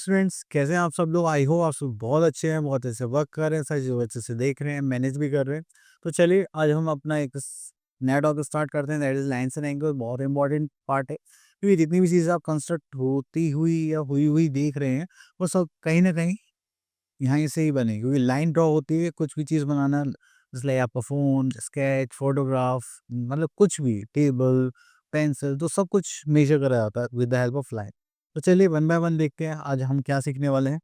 Students, कैसे हैं आप सब लोग? आई होप आप सब बहुत अच्छे हैं, बहुत अच्छे से वर्क कर रहे हैं, सारी चीज़ें अच्छे से देख रहे हैं, मैनेज भी कर रहे हैं। तो चलिए आज हम अपना एक नया टॉपिक स्टार्ट करते हैं, that is lines and angle. बहुत इंपॉर्टेंट पार्ट है क्योंकि जितनी भी चीज़ें आप कंस्ट्रक्ट होती हुई या हुई हुई देख रहे हैं, वो सब कहीं ना कहीं यहाँ से ही बने, क्योंकि लाइन ड्रॉ होती है कुछ भी चीज़ बनाना, इसलिए आपका फ़ोन, स्केच, फोटोग्राफ, मतलब कुछ भी, टेबल, पेंसिल, तो सब कुछ मेजर करा जाता है with the help of line. तो चलिए वन बाय वन देखते हैं आज हम क्या सीखने वाले हैं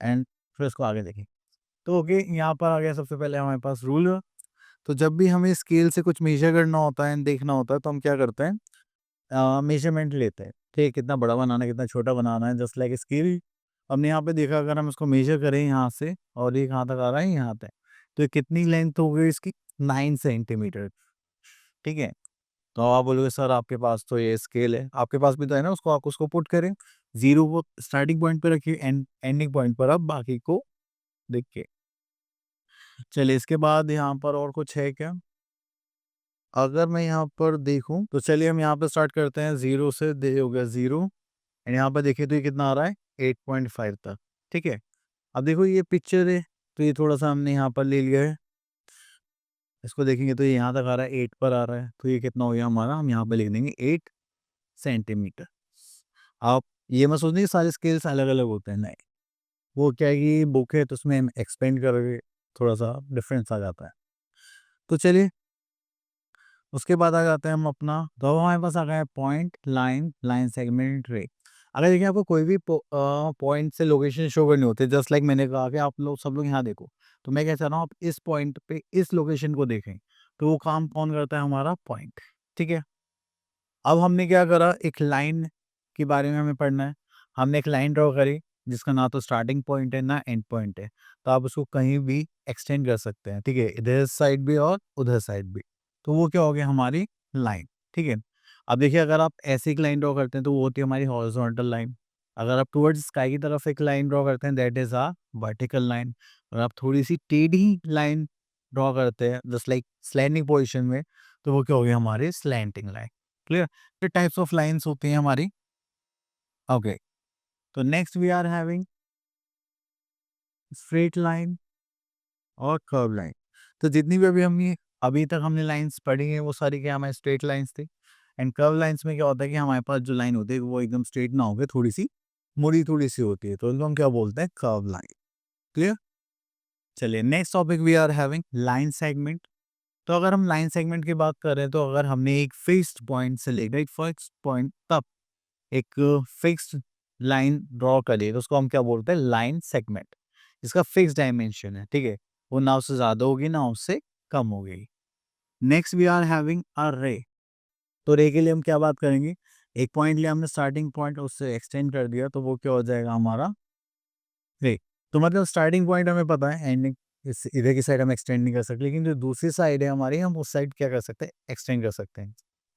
एंड फिर इसको आगे देखें। तो ओके, यहाँ पर आ गया सबसे पहले हमारे पास रूलर। तो जब भी हमें स्केल से कुछ मेजर करना होता है एंड देखना होता है तो हम क्या करते हैं, मेजरमेंट लेते हैं। ठीक है, कितना बड़ा बनाना है, कितना छोटा बनाना है, जस्ट लाइक स्केल। हमने यहाँ पे देखा, अगर हम इसको मेजर करें यहाँ से और ये कहाँ तक आ रहा है, यहाँ तक, तो ये कितनी लेंथ हो गई इसकी? 9 सेंटीमीटर। ठीक है, तो आप बोलोगे सर आपके पास तो ये स्केल है, आपके पास भी तो है ना, उसको आप उसको पुट करें। जीरो को स्टार्टिंग पॉइंट पे रखिए, एंडिंग पॉइंट पर आप बाकी को देखिए। चलिए इसके बाद यहाँ पर और कुछ है क्या? अगर मैं यहाँ पर देखूं तो चलिए हम यहाँ पे स्टार्ट करते हैं जीरो से। दे हो गया जीरो, एंड यहाँ पर देखिए तो ये कितना आ रहा है? 8.5 तक। ठीक है, अब देखो ये पिक्चर है, तो ये थोड़ा सा हमने यहाँ पर ले लिया है। इसको देखेंगे तो ये यहाँ तक आ रहा है, 8 पर आ रहा है, तो ये कितना हो गया हमारा? हम यहाँ पे लिख देंगे 8 सेंटीमीटर। आप ये मत सोचना कि सारे स्केल्स अलग-अलग होते हैं, नहीं। वो क्या है कि बुक है तो उसमें हम एक्सपेंड करोगे, थोड़ा-सा डिफरेंस आ जाता है। तो चलिए उसके बाद आ जाते हैं हम अपना, तो अब हमारे पास आ गया है पॉइंट, लाइन, लाइन सेगमेंट, रे। अगर देखिए आपको कोई भी पॉइंट से लोकेशन शो करनी होती है, जस्ट लाइक मैंने कहा कि आप लोग सब लोग यहाँ देखो, तो मैं क्या चाह रहा हूँ आप इस पॉइंट पे इस लोकेशन को देखें, तो वो काम कौन करता है? हमारा पॉइंट। ठीक है, अब हमने क्या करा, एक लाइन के बारे में हमें पढ़ना है। हमने एक लाइन ड्रॉ करी जिसका ना तो स्टार्टिंग पॉइंट है ना एंड पॉइंट है, तो आप उसको कहीं भी एक्सटेंड कर सकते हैं। ठीक है, इधर साइड भी और उधर साइड भी, तो वो क्या हो गया? हमारी लाइन। ठीक है, अब देखिए अगर आप ऐसे एक लाइन ड्रॉ करते हैं तो वो होती है हमारी हॉरिजॉन्टल लाइन। अगर आप टुवर्ड्स स्काई की तरफ एक लाइन ड्रॉ करते हैं, that is a vertical line. और आप थोड़ी सी टेढ़ी लाइन ड्रॉ करते हैं जस्ट लाइक स्लैंडिंग पोजिशन में, तो वो क्या हो गया? हमारी स्लैंटिंग लाइन। क्लियर? तो टाइप्स ऑफ लाइंस होती हैं हमारी। ओके, तो next we are having straight line और कर्व लाइन। तो जितनी भी अभी तक हमने लाइंस पढ़ी हैं वो सारी क्या हमारी स्ट्रेट लाइंस थी। एंड कर्व लाइंस में क्या होता है कि हमारे पास जो लाइन होती है वो एकदम स्ट्रेट ना होकर थोड़ी सी मुड़ी थोड़ी सी होती है, तो उनको हम क्या बोलते हैं? Curve line. क्लियर? चलिए next topic we are having line segment. तो अगर हम लाइन सेगमेंट की बात करें, तो अगर हमने एक फिक्स्ड पॉइंट से लेकर एक फिक्स्ड पॉइंट तक एक फिक्स्ड लाइन ड्रॉ करिए, तो उसको हम क्या बोलते हैं? Line segment. इसका फिक्स डायमेंशन है। ठीक है, वो ना उससे ज्यादा होगी ना उससे कम होगी। Next we are having a ray. तो रे के लिए हम क्या बात करेंगे? एक पॉइंट लिया हमने स्टार्टिंग पॉइंट, उससे एक्सटेंड कर दिया, तो वो क्या हो जाएगा? हमारा रे। तो मतलब स्टार्टिंग पॉइंट हमें पता है, एंडिंग इस इधर की साइड हम एक्सटेंड नहीं कर सकते, लेकिन जो दूसरी साइड है हमारी, हम उस साइड क्या कर सकते हैं? एक्सटेंड कर सकते हैं।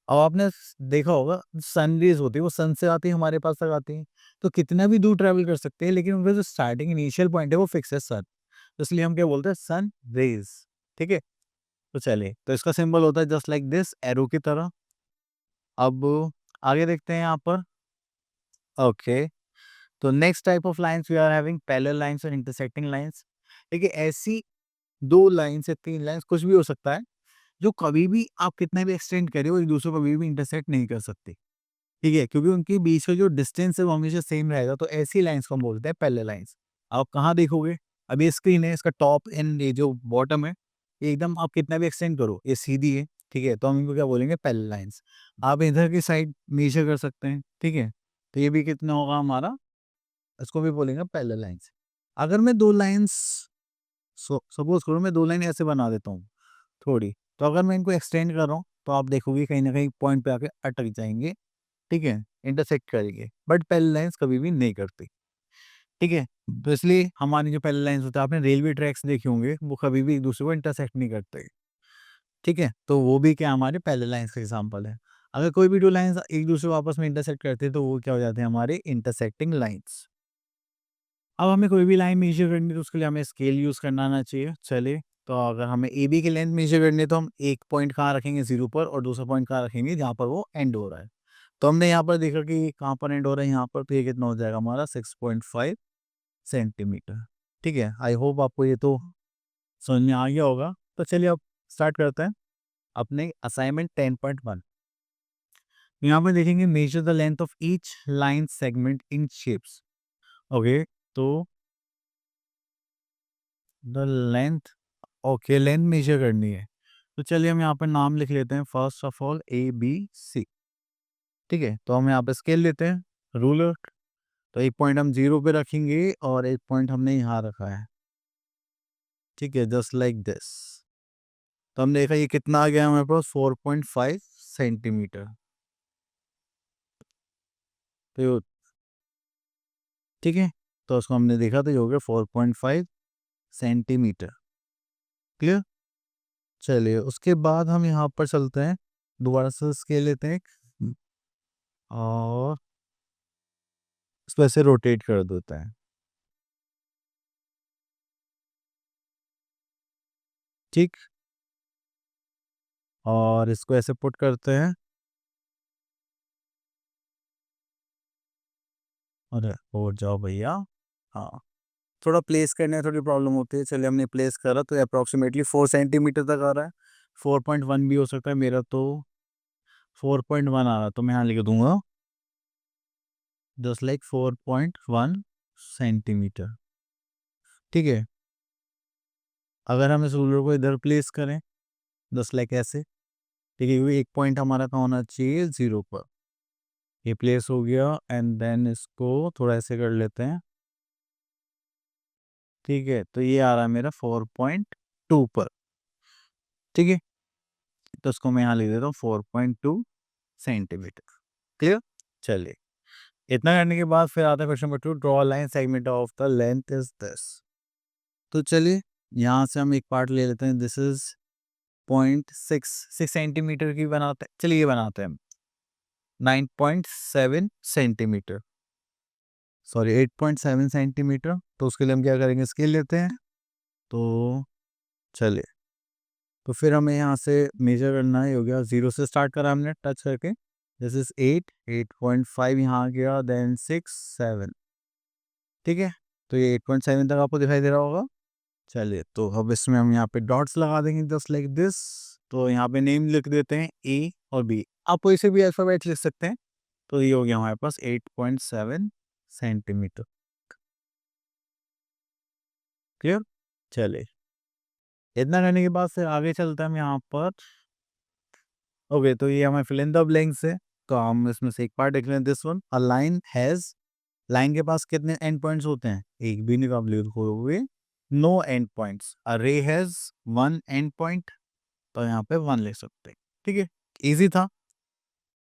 अब आपने देखा होगा सन रेज होती है, वो सन से आती है हमारे पास तक आती है, तो कितना भी दूर ट्रेवल कर सकते हैं, लेकिन उनका जो स्टार्टिंग इनिशियल पॉइंट है वो फिक्स है, सन। तो इसलिए हम क्या बोलते हैं? Sun rays. ठीक है, तो चलिए, तो इसका सिंबल होता है जस्ट लाइक दिस, एरो की तरह। अब आगे देखते हैं यहाँ पर। ओके, तो next type of lines we are having parallel lines और इंटरसेक्टिंग लाइंस। देखिए ऐसी दो लाइन से तीन लाइंस कुछ भी हो सकता है, जो कभी भी आप कितना भी एक्सटेंड करें वो एक दूसरे को कभी भी इंटरसेक्ट नहीं कर सकती। ठीक है, क्योंकि उनके बीच का जो डिस्टेंस है वो हमेशा सेम रहेगा, तो ऐसी लाइंस को हम बोलते हैं पैरेलल लाइंस। आप कहाँ देखोगे? अब ये स्क्रीन है, इसका टॉप एंड ये जो बॉटम है, ये एकदम आप कितना भी एक्सटेंड करो ये सीधी है। ठीक है, तो हम इनको क्या बोलेंगे? Parallel lines. आप इधर की साइड मेजर कर सकते हैं। ठीक है, तो ये भी कितना होगा हमारा? इसको भी बोलेंगे पैरेलल लाइंस। अगर मैं दो लाइंस सपोज करो, मैं दो लाइन ऐसे बना देता हूँ थोड़ी, तो अगर मैं इनको एक्सटेंड कर रहा हूँ तो आप देखोगे कहीं ना कहीं पॉइंट पे आके अटक जाएंगे। ठीक है, इंटरसेक्ट करेंगे, बट पैरेलल लाइंस कभी भी नहीं करती। ठीक है, तो इसलिए हमारी जो पैरेलल लाइंस होता है, आपने रेलवे ट्रैक्स देखे होंगे, वो कभी भी एक दूसरे को इंटरसेक्ट नहीं करते। ठीक है, तो वो भी क्या हमारे पैरेलल लाइंस का एग्जांपल है। अगर कोई भी दो लाइंस एक दूसरे को आपस में इंटरसेक्ट करते हैं तो वो क्या हो जाते हैं? हमारे इंटरसेक्टिंग लाइंस। अब हमें कोई भी लाइन मेजर करनी है तो उसके लिए हमें स्केल यूज़ करना आना चाहिए। चलिए, तो अगर हमें एबी की लेंथ मेजर करनी है तो हम एक पॉइंट कहाँ रखेंगे? 0 पर, और दूसरा पॉइंट कहाँ रखेंगे? जहाँ पर वो एंड हो रहा है। तो हमने यहाँ पर देखा कि कहाँ पर एंड हो रहा है, यहाँ पर, तो ये कितना हो जाएगा हमारा 6.5 सेंटीमीटर। ठीक है, आई होप आपको ये तो समझ में आ गया होगा। तो चलिए अब स्टार्ट करते हैं अपने असाइनमेंट 10.1। यहाँ पे देखेंगे measure the length of each line segment in shapes. Okay, तो the length, okay length measure करनी है। तो चलिए हम यहाँ पर नाम लिख लेते हैं, फर्स्ट ऑफ ऑल ABC। ठीक है, तो हम यहाँ पे स्केल लेते हैं, रूलर। तो एक पॉइंट हम 0 पे रखेंगे और एक पॉइंट हमने यहाँ रखा है। ठीक है, जस्ट लाइक दिस। तो हमने देखा ये कितना आ गया हमारे पास, 4.5 सेंटीमीटर। तो ठीक है, तो उसको हमने देखा तो ये हो गया 4.5 सेंटीमीटर। क्लियर। चलिए उसके बाद हम यहाँ पर चलते हैं, दोबारा से स्केल लेते हैं और इसको ऐसे रोटेट कर देते हैं। ठीक, और इसको ऐसे पुट करते हैं। अरे हो जाओ भैया। हाँ, थोड़ा प्लेस करने में थोड़ी प्रॉब्लम होती है। चलिए हमने प्लेस करा तो अप्रोक्सीमेटली 4 सेंटीमीटर तक आ रहा है। 4.1 भी हो सकता है, मेरा तो 4.1 आ रहा है, तो मैं यहाँ लिख दूंगा जस्ट लाइक 4.1 सेंटीमीटर। ठीक है, अगर हम इस रूलर को इधर प्लेस करें जस्ट लाइक ऐसे, ठीक है, क्योंकि एक पॉइंट हमारा कहाँ होना चाहिए, 0 पर। ये प्लेस हो गया एंड देन इसको थोड़ा ऐसे कर लेते हैं। ठीक है, तो ये आ रहा है मेरा 4.2 पर। ठीक है, तो इसको मैं यहाँ लिख देता हूँ 4.2 सेंटीमीटर। क्लियर। चलिए, इतना करने के बाद फिर आता है question number 2, draw line segment of the length is this. तो चलिए यहाँ से हम एक पार्ट ले लेते हैं, दिस इज 0.6 सेंटीमीटर की बनाते हैं। चलिए ये बनाते हैं हम 9.7 सेंटीमीटर, सॉरी 8.7 सेंटीमीटर। तो उसके लिए हम क्या करेंगे, स्केल लेते हैं। तो चलिए, तो फिर हमें यहाँ से मेजर करना है, हो गया 0 से स्टार्ट करा हमने टच करके, दिस इज 8.5 यहाँ आ गया, देन 6 7। ठीक है, तो ये 8.7 तक आपको दिखाई दे रहा होगा। चलिए, तो अब इसमें हम यहाँ पे डॉट्स लगा देंगे जस्ट लाइक दिस। तो यहाँ पे नेम लिख देते हैं A और B, आप कोई से भी अल्फाबेट लिख सकते हैं। तो ये हो गया हमारे पास 8.7 सेंटीमीटर। क्लियर। चलिए, इतना करने के बाद फिर आगे चलते हैं हम यहाँ पर। ओके, तो ये हमारे फिल इन द ब्लैंक्स है। तो हम इसमें से एक पार्ट देख लें, this one, a line has, line के पास कितने एंड पॉइंट्स होते हैं, एक भी नहीं, कंप्लीट हुए, नो एंड पॉइंट्स। अ रे हैज वन एंड पॉइंट, तो यहाँ पे 1 लिख सकते हैं। ठीक है, इजी था।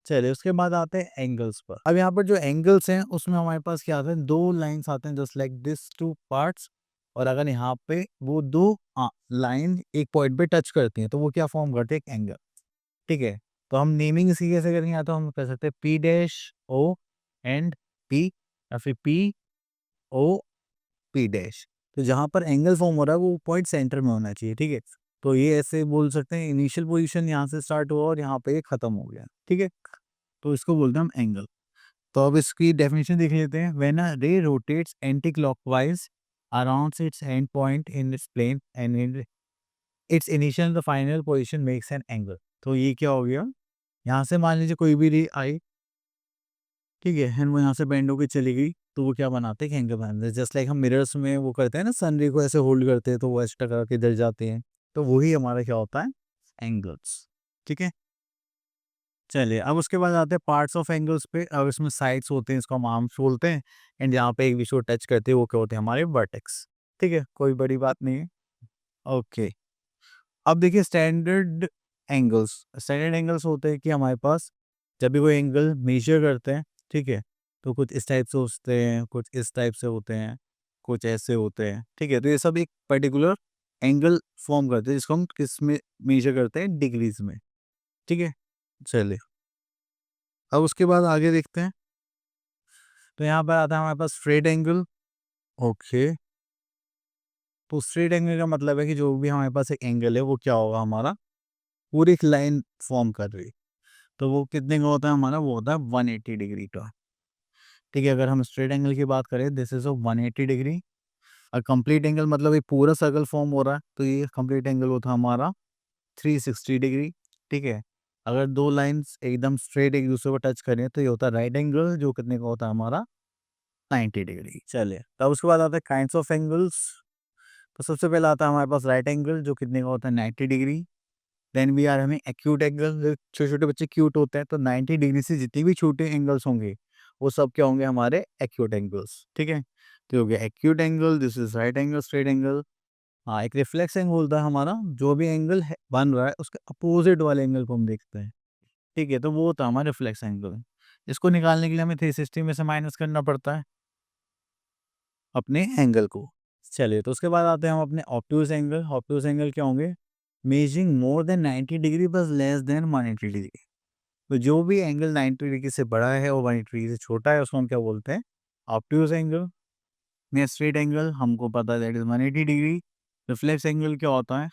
चलिए उसके बाद आते हैं एंगल्स पर। अब यहाँ पर जो एंगल्स हैं उसमें हमारे पास क्या आते हैं, दो लाइंस आते हैं just like this, two parts. और अगर यहाँ पे वो दो लाइन एक पॉइंट पे टच करती हैं तो वो क्या फॉर्म करते हैं, एक एंगल। ठीक है, तो हम नेमिंग इसी कैसे करेंगे, या तो हम कर सकते हैं P dash O and P, या फिर POP डैश। तो जहाँ पर एंगल फॉर्म हो रहा है वो पॉइंट सेंटर में होना चाहिए। ठीक है, तो ये ऐसे बोल सकते हैं, इनिशियल पोजीशन यहाँ से स्टार्ट हुआ और यहाँ पे ये खत्म हो गया। ठीक है, तो इसको बोलते हैं हम एंगल। तो अब इसकी डेफिनेशन देख लेते हैं, when a ray rotates anti clockwise around its end point in its plane and in its initial the final position makes an angle. तो ये क्या हो गया, यहाँ से मान लीजिए कोई भी रे आई, ठीक है, एंड वो यहाँ से बेंड होकर चली गई, तो वो क्या बनाते हैं, एंगल बनाते हैं। जस्ट लाइक हम मिरर्स में वो करते हैं ना, सन रे को ऐसे होल्ड करते हैं तो वो एक्स्ट्रा करके इधर जाते हैं, तो वही हमारा क्या होता है, एंगल्स। ठीक है, चलिए अब उसके बाद आते हैं पार्ट्स ऑफ एंगल्स पे। अब इसमें साइड्स होते हैं, इसको हम आर्म्स बोलते हैं, एंड जहाँ पे एक दूसरे को टच करते हैं वो क्या होते हैं, हमारे वर्टेक्स। ठीक है, कोई बड़ी बात नहीं है। ओके, अब देखिए स्टैंडर्ड एंगल्स। स्टैंडर्ड एंगल्स होते हैं कि हमारे पास जब भी कोई एंगल मेजर करते हैं, ठीक है, तो कुछ इस टाइप से होते हैं, कुछ इस टाइप से होते हैं, कुछ ऐसे होते हैं। ठीक है, तो ये सब एक पर्टिकुलर एंगल फॉर्म करते हैं जिसको हम किस में मेजर करते हैं, डिग्रीज में। ठीक है, चलिए अब उसके बाद आगे देखते हैं। तो यहाँ पर आता है हमारे पास स्ट्रेट एंगल। ओके, तो स्ट्रेट एंगल का मतलब है कि जो भी हमारे पास एक एंगल है वो क्या होगा, हमारा पूरी एक लाइन फॉर्म कर रही है। तो वो कितने का होता है हमारा, वो होता है 180 डिग्री का। ठीक है, अगर हम स्ट्रेट एंगल की बात करें, दिस इज ऑफ 180 डिग्री। और कंप्लीट एंगल मतलब ये पूरा सर्कल फॉर्म हो रहा है, तो ये कंप्लीट एंगल होता है हमारा 360 डिग्री। ठीक है, अगर दो लाइंस एकदम स्ट्रेट एक दूसरे को टच करें तो ये होता है राइट एंगल, जो कितने का होता है हमारा 90 डिग्री। चलिए, तब उसके बाद आता है काइंड्स ऑफ एंगल्स। तो सबसे पहले आता है हमारे पास राइट एंगल, जो कितने का होता है 90 डिग्री। देन वी आर हमें एक्यूट एंगल, छोटे छोटे बच्चे क्यूट होते हैं, तो 90 डिग्री से जितने भी छोटे एंगल्स होंगे वो सब क्या होंगे, हमारे एक्यूट एंगल्स। ठीक है, तो हो गया acute angle, this is right angle, straight angle. हाँ, एक रिफ्लेक्स एंगल होता है हमारा, जो भी एंगल बन रहा है उसके अपोजिट वाले एंगल को हम देखते हैं। ठीक है, तो वो होता है हमारा रिफ्लेक्स एंगल। इसको निकालने के लिए हमें 360 में से माइनस करना पड़ता है अपने एंगल को। चलिए, तो उसके बाद आते हैं हम अपने ऑब्ट्यूज एंगल। ऑब्ट्यूज एंगल क्या होंगे, मेजरिंग मोर देन 90 डिग्री बस लेस देन 180 डिग्री। तो जो भी एंगल 90 डिग्री से बड़ा है और 180 डिग्री से छोटा है, उसको हम क्या बोलते हैं, ऑब्ट्यूज एंगल। में स्ट्रेट एंगल हमको पता है that is 180 degree. Reflex angle क्या होता है,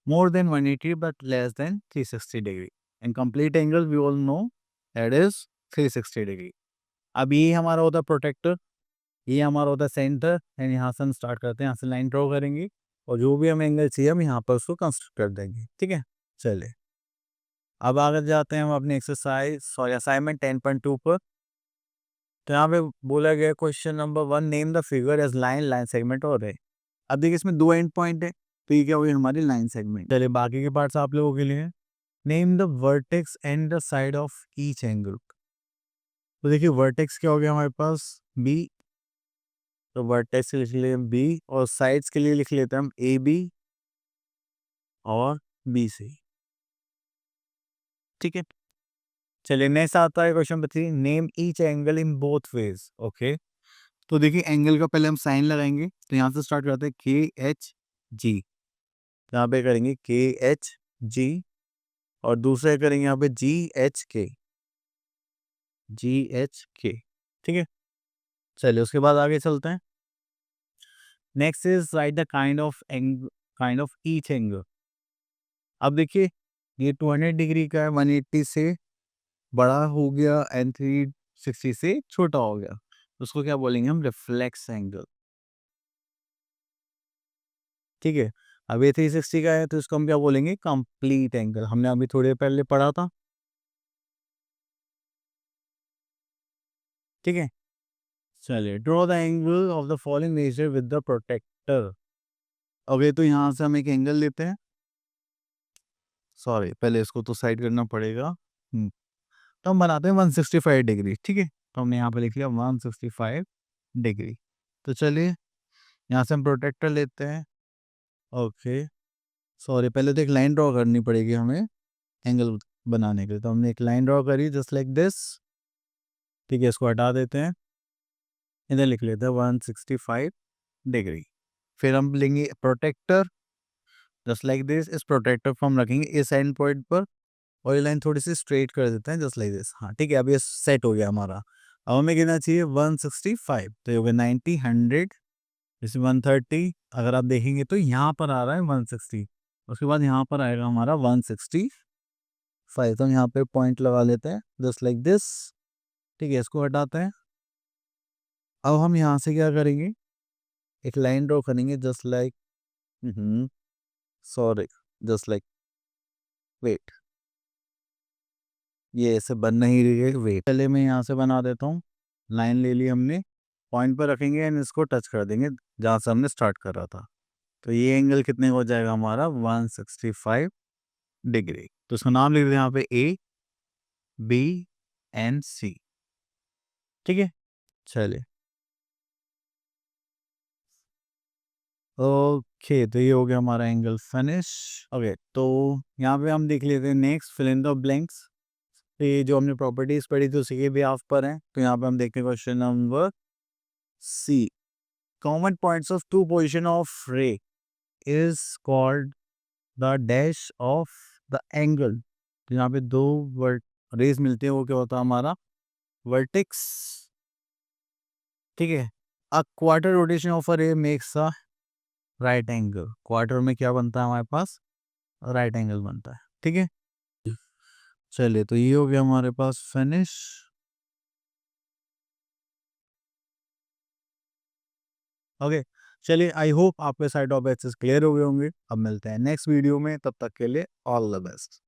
more than 180 but less than 360 degree. And complete angle we all know that is 360 degree. अब ये हमारा होता है प्रोटेक्टर, ये हमारा होता है सेंटर। एंड यहाँ से हम स्टार्ट करते हैं, यहाँ से लाइन ड्रॉ करेंगे और जो भी हमें एंगल चाहिए हम यहाँ पर उसको कंस्ट्रक्ट कर देंगे। ठीक है, चलिए अब आगे जाते हैं हम अपने एक्सरसाइज सॉरी असाइनमेंट 10.2 पर। तो यहाँ पे बोला गया question number 1, name the figure as line, line segment और रे। अब देखिए इसमें दो एंड पॉइंट है, तो ये क्या हुई हमारी लाइन सेगमेंट। चलिए बाकी के पार्ट्स आप लोगों के लिए। Name the vertex and the side of each angle. तो देखिए वर्टेक्स क्या हो गया हमारे पास, बी। तो वर्टेक्स लिख लिए हम बी, और साइड्स के लिए लिख लेते हैं हम ए बी और बी सी। ठीक है, चलिए नेक्स्ट आता है question number 3, name each angle in both ways. Okay, तो देखिए एंगल का पहले हम साइन लगाएंगे, तो यहाँ से स्टार्ट करते हैं के एच जी। यहाँ पे करेंगे के एच जी, और दूसरे करेंगे यहाँ पे जी एच के, जी एच के। ठीक है, चलिए उसके बाद आगे चलते हैं। Next is right the kind of each angle. अब देखिए ये 200 डिग्री का है, 180 से बड़ा हो गया एंड 360 से छोटा हो गया, तो उसको क्या बोलेंगे हम, रिफ्लेक्स एंगल। ठीक है, अब ये 360 का है तो इसको हम क्या बोलेंगे, कंप्लीट एंगल। हमने अभी थोड़ी देर पहले पढ़ा था। ठीक है, चलिए draw the angle of the following measure with the protractor. Okay, तो यहाँ से हम एक एंगल लेते हैं, सॉरी पहले इसको तो साइड करना पड़ेगा। तो हम बनाते हैं 165 डिग्री। ठीक है, तो हमने यहाँ पे लिख लिया 165 डिग्री। तो चलिए यहाँ से हम प्रोटेक्टर लेते हैं। ओके, सॉरी पहले तो एक लाइन ड्रॉ करनी पड़ेगी हमें एंगल बनाने के लिए, तो हमने एक लाइन ड्रॉ करी जस्ट लाइक दिस। ठीक है, इसको हटा देते हैं, इधर लिख लेते हैं 165 डिग्री। फिर हम लेंगे प्रोटेक्टर जस्ट लाइक दिस, इस प्रोटेक्टर को हम रखेंगे इस एंड पॉइंट पर, और ये लाइन थोड़ी सी स्ट्रेट कर देते हैं जस्ट लाइक दिस। हाँ ठीक है, अब ये सेट हो गया हमारा। अब हमें कितना चाहिए 165, तो ये हो गया 90 100, जैसे 130। अगर आप देखेंगे तो यहाँ पर आ रहा है 160, उसके बाद यहाँ पर आएगा हमारा 165। तो हम यहाँ पे पॉइंट लगा लेते हैं जस्ट लाइक दिस। ठीक है, इसको हटाते हैं। अब हम यहाँ से क्या करेंगे, एक लाइन ड्रॉ करेंगे just like, sorry just like, wait, ये ऐसे बन नहीं रही है, वेट पहले मैं यहाँ से बना देता हूँ। लाइन ले ली हमने, पॉइंट पर रखेंगे एंड इसको टच कर देंगे जहाँ से हमने स्टार्ट करा था। तो ये एंगल कितने हो जाएगा हमारा 165 डिग्री। तो इसका नाम लिख दें यहाँ पे ए बी एंड सी। ठीक है, चलिए ओके, तो ये हो गया हमारा एंगल फिनिश। ओके, तो यहाँ पे हम देख लेते हैं next fill in the blanks. तो ये जो हमने प्रॉपर्टीज पढ़ी थी उसी के भी आप पर हैं, तो यहाँ पे हम देखते हैं question number C, common points of two position of ray is called the dash of the angle. तो यहाँ पे दो वर्ड रेज मिलते हैं, वो क्या होता है हमारा वर्टेक्स। ठीक है, a quarter rotation of a ray makes a right angle. Quarter में क्या बनता है हमारे पास, राइट एंगल बनता है। ठीक है, चलिए तो ये हो गया हमारे पास फिनिश। ओके, चलिए आई होप आपके सारे टॉपिक्स क्लियर हो गए होंगे। अब मिलते हैं नेक्स्ट वीडियो में, तब तक के लिए ऑल द बेस्ट।